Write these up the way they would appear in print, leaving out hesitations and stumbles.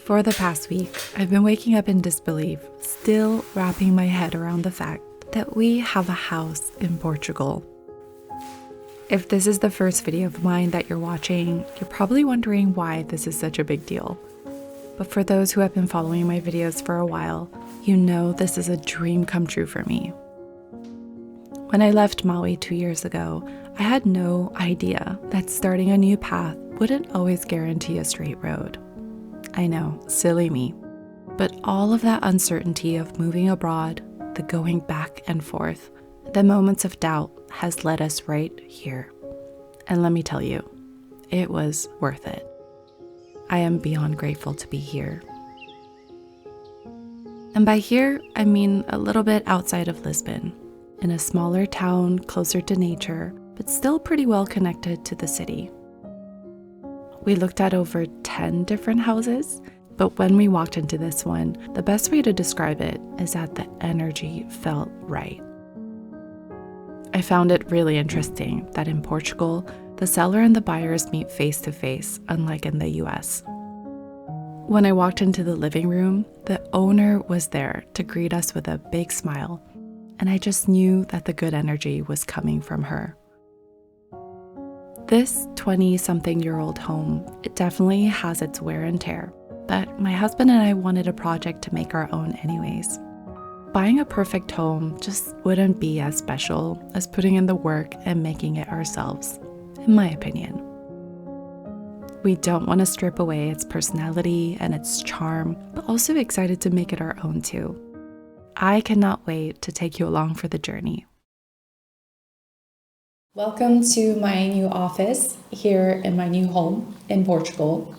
For the past week, I've been waking up in disbelief, still wrapping my head around the fact that we have a house in Portugal. If this is the first video of mine that you're watching, you're probably wondering why this is such a big deal. But for those who have been following my videos for a while, you know this is a dream come true for me. When I left Maui 2 years ago, I had no idea that starting a new path wouldn't always guarantee a straight road. I know, silly me. But all of that uncertainty of moving abroad, the going back and forth, the moments of doubt has led us right here. And let me tell you, it was worth it. I am beyond grateful to be here. And by here, I mean a little bit outside of Lisbon, in a smaller town closer to nature, but still pretty well connected to the city. We looked at over 10 different houses, but when we walked into this one, the best way to describe it is that the energy felt right. I found it really interesting that in Portugal, the seller and the buyers meet face to face, unlike in the US. When I walked into the living room, the owner was there to greet us with a big smile, and I just knew that the good energy was coming from her. This 20-something-year-old home, it definitely has its wear and tear, but my husband and I wanted a project to make our own anyways. Buying a perfect home just wouldn't be as special as putting in the work and making it ourselves, in my opinion. We don't want to strip away its personality and its charm, but also excited to make it our own too. I cannot wait to take you along for the journey. Welcome to my new office here in my new home in Portugal.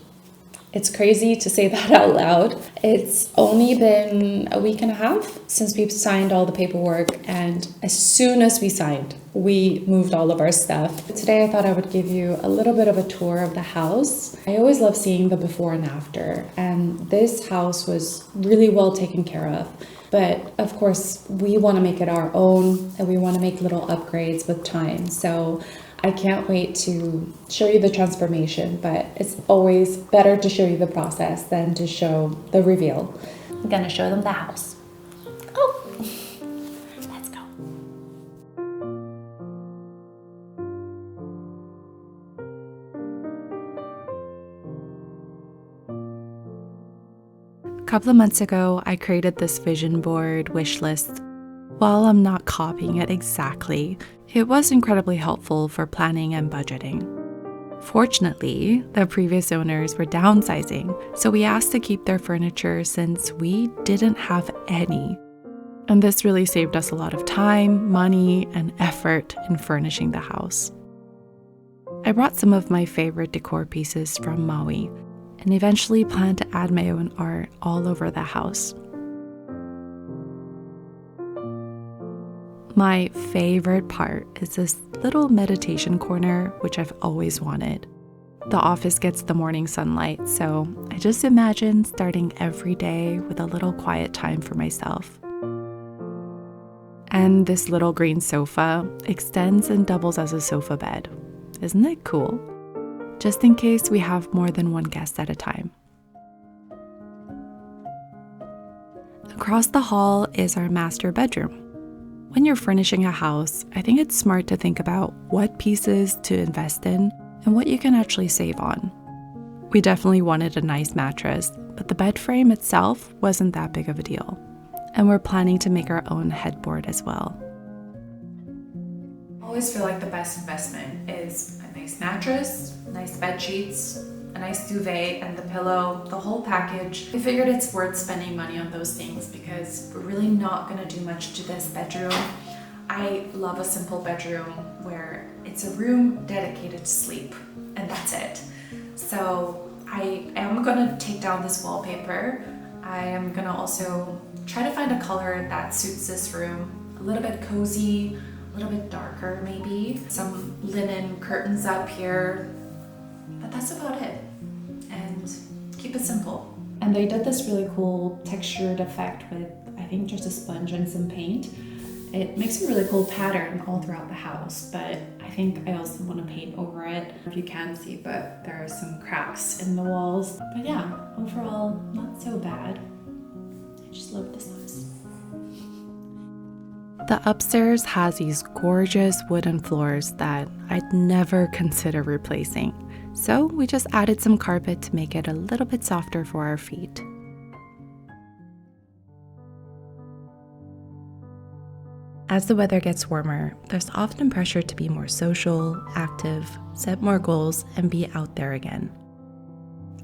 It's crazy to say that out loud. It's only been a week and a half since we've signed all the paperwork, and as soon as we signed, we moved all of our stuff. Today I thought I would give you a little bit of a tour of the house. I always love seeing the before and after, and this house was really well taken care of. But of course, we want to make it our own, and we want to make little upgrades with time. So I can't wait to show you the transformation, but it's always better to show you the process than to show the reveal. I'm gonna show them the house. Oh, let's go. A couple of months ago, I created this vision board wish list. While I'm not copying it exactly, it was incredibly helpful for planning and budgeting. Fortunately, the previous owners were downsizing, so we asked to keep their furniture since we didn't have any. And this really saved us a lot of time, money, and effort in furnishing the house. I brought some of my favorite decor pieces from Maui, and eventually planned to add my own art all over the house. My favorite part is this little meditation corner, which I've always wanted. The office gets the morning sunlight, so I just imagine starting every day with a little quiet time for myself. And this little green sofa extends and doubles as a sofa bed. Isn't it cool? Just in case we have more than one guest at a time. Across the hall is our master bedroom. When you're furnishing a house, I think it's smart to think about what pieces to invest in and what you can actually save on. We definitely wanted a nice mattress, but the bed frame itself wasn't that big of a deal. And we're planning to make our own headboard as well. I always feel like the best investment is a nice mattress, nice bed sheets, a nice duvet, and the pillow, the whole package. I figured it's worth spending money on those things because we're really not gonna do much to this bedroom. I love a simple bedroom where it's a room dedicated to sleep, and that's it. So I am gonna take down this wallpaper. I am gonna also try to find a color that suits this room. A little bit cozy, a little bit darker maybe. Some linen curtains up here, but that's about it. And keep it simple. And they did this really cool textured effect with, I think, just a sponge and some paint. It makes a really cool pattern all throughout the house, but I think I also want to paint over it. If you can see, but there are some cracks in the walls. But yeah, overall, not so bad. I just love this house. The upstairs has these gorgeous wooden floors that I'd never consider replacing. So we just added some carpet to make it a little bit softer for our feet. As the weather gets warmer, there's often pressure to be more social, active, set more goals, and be out there again.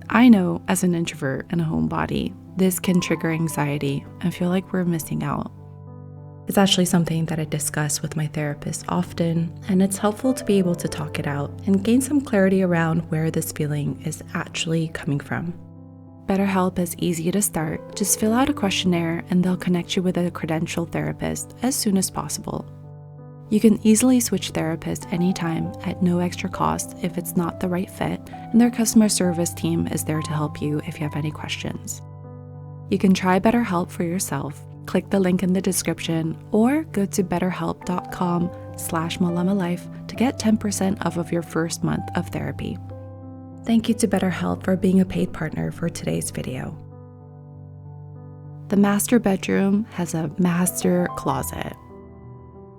I know as an introvert and a homebody, this can trigger anxiety and feel like we're missing out. It's actually something that I discuss with my therapist often, and it's helpful to be able to talk it out and gain some clarity around where this feeling is actually coming from. BetterHelp is easy to start. Just fill out a questionnaire and they'll connect you with a credentialed therapist as soon as possible. You can easily switch therapists anytime at no extra cost if it's not the right fit, and their customer service team is there to help you if you have any questions. You can try BetterHelp for yourself. Click the link in the description or go to betterhelp.com/MalamaLife to get 10% off of your first month of therapy. Thank you to BetterHelp for being a paid partner for today's video. The master bedroom has a master closet,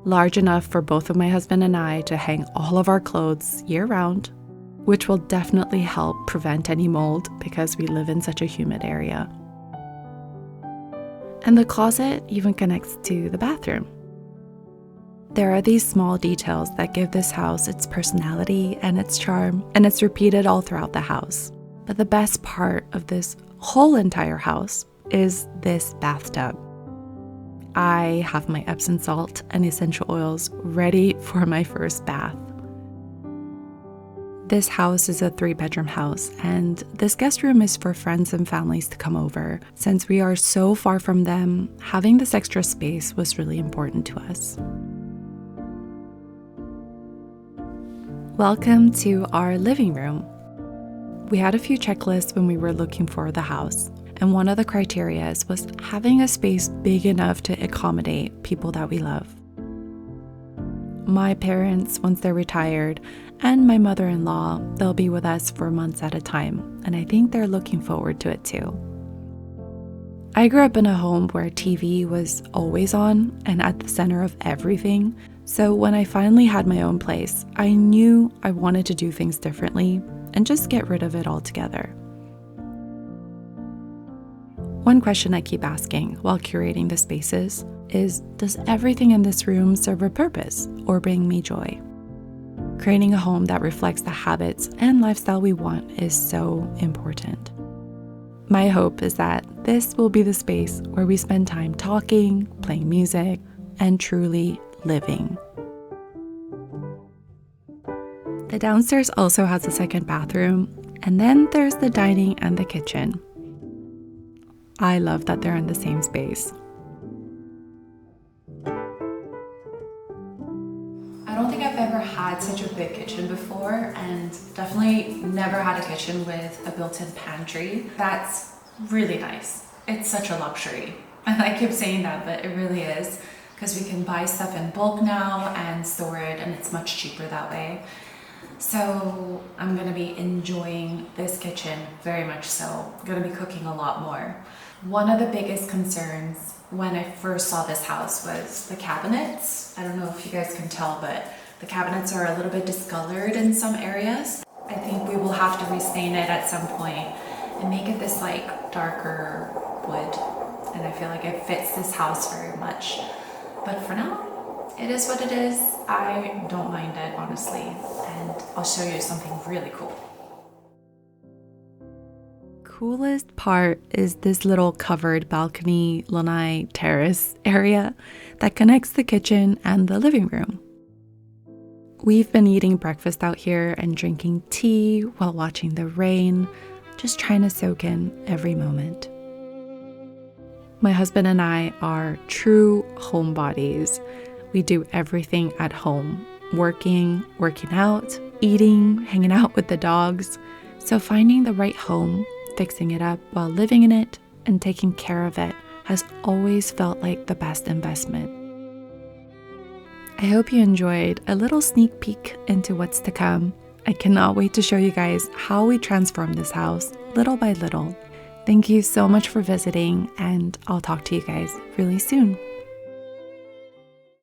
large enough for both of my husband and I to hang all of our clothes year-round, which will definitely help prevent any mold because we live in such a humid area. And the closet even connects to the bathroom. There are these small details that give this house its personality and its charm, and it's repeated all throughout the house. But the best part of this whole entire house is this bathtub. I have my Epsom salt and essential oils ready for my first bath. This house is a 3-bedroom house, and this guest room is for friends and families to come over. Since we are so far from them, having this extra space was really important to us. Welcome to our living room. We had a few checklists when we were looking for the house, and one of the criteria was having a space big enough to accommodate people that we love. My parents, once they're retired, and my mother-in-law, they'll be with us for months at a time, and I think they're looking forward to it too. I grew up in a home where TV was always on and at the center of everything. So when I finally had my own place, I knew I wanted to do things differently and just get rid of it altogether. One question I keep asking while curating the spaces is, does everything in this room serve a purpose or bring me joy? Creating a home that reflects the habits and lifestyle we want is so important. My hope is that this will be the space where we spend time talking, playing music, and truly living. The downstairs also has a second bathroom, and then there's the dining and the kitchen. I love that they're in the same space. I don't think I've ever had such a big kitchen before, and definitely never had a kitchen with a built-in pantry. That's really nice. It's such a luxury. And I keep saying that, but it really is, because we can buy stuff in bulk now and store it, and it's much cheaper that way. So I'm gonna be enjoying this kitchen very much so. I'm gonna be cooking a lot more. One of the biggest concerns when I first saw this house was the cabinets. I don't know if you guys can tell, but the cabinets are a little bit discolored in some areas. I think we will have to restain it at some point and make it this like darker wood. And I feel like it fits this house very much. But for now, it is what it is. I don't mind it, honestly. And I'll show you something really cool. Coolest part is this little covered balcony lanai terrace area that connects the kitchen and the living room. We've been eating breakfast out here and drinking tea while watching the rain, just trying to soak in every moment. My husband and I are true homebodies. We do everything at home, working out, eating, hanging out with the dogs. So finding the right home, fixing it up while living in it, and taking care of it has always felt like the best investment. I hope you enjoyed a little sneak peek into what's to come. I cannot wait to show you guys how we transform this house little by little. Thank you so much for visiting, and I'll talk to you guys really soon.